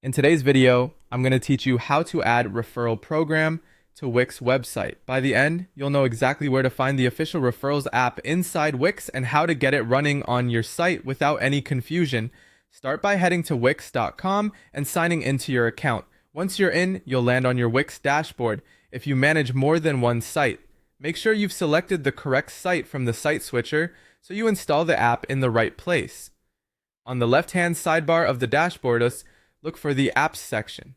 In today's video, I'm going to teach you how to add referral program to Wix website. By the end, you'll know exactly where to find the official referrals app inside Wix and how to get it running on your site without any confusion. Start by heading to wix.com and signing into your account. Once you're in, you'll land on your Wix dashboard. If you manage more than one site, make sure you've selected the correct site from the site switcher so you install the app in the right place. On the left-hand sidebar of the dashboard, look for the Apps section.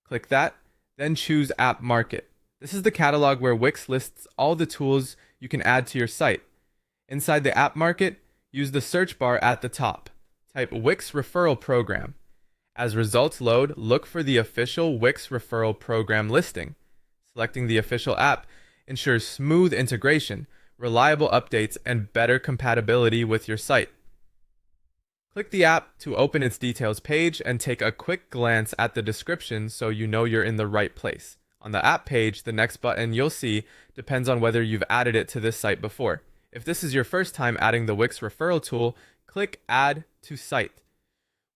Click that, then choose App Market. This is the catalog where Wix lists all the tools you can add to your site. Inside the App Market, use the search bar at the top. Type Wix Referral Program. As results load, look for the official Wix Referral Program listing. Selecting the official app ensures smooth integration, reliable updates, and better compatibility with your site. Click the app to open its details page and take a quick glance at the description so you know you're in the right place. On the app page, the next button you'll see depends on whether you've added it to this site before. If this is your first time adding the Wix referral tool, click Add to Site.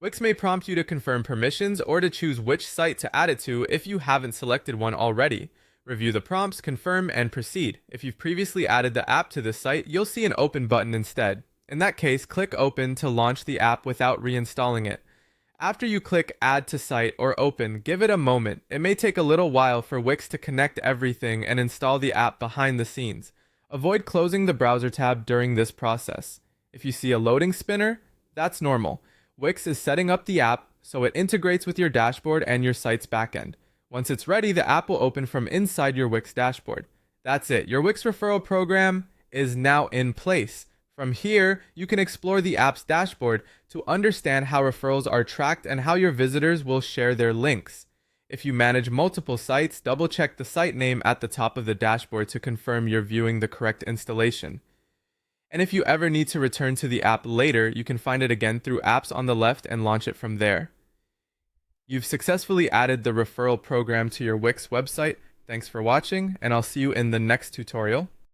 Wix may prompt you to confirm permissions or to choose which site to add it to if you haven't selected one already. Review the prompts, confirm, and proceed. If you've previously added the app to this site, you'll see an Open button instead. In that case, click Open to launch the app without reinstalling it. After you click Add to Site or Open, give it a moment. It may take a little while for Wix to connect everything and install the app behind the scenes. Avoid closing the browser tab during this process. If you see a loading spinner, that's normal. Wix is setting up the app so it integrates with your dashboard and your site's backend. Once it's ready, the app will open from inside your Wix dashboard. That's it. Your Wix referral program is now in place. From here, you can explore the app's dashboard to understand how referrals are tracked and how your visitors will share their links. If you manage multiple sites, double-check the site name at the top of the dashboard to confirm you're viewing the correct installation. And if you ever need to return to the app later, you can find it again through Apps on the left and launch it from there. You've successfully added the referral program to your Wix website. Thanks for watching, and I'll see you in the next tutorial.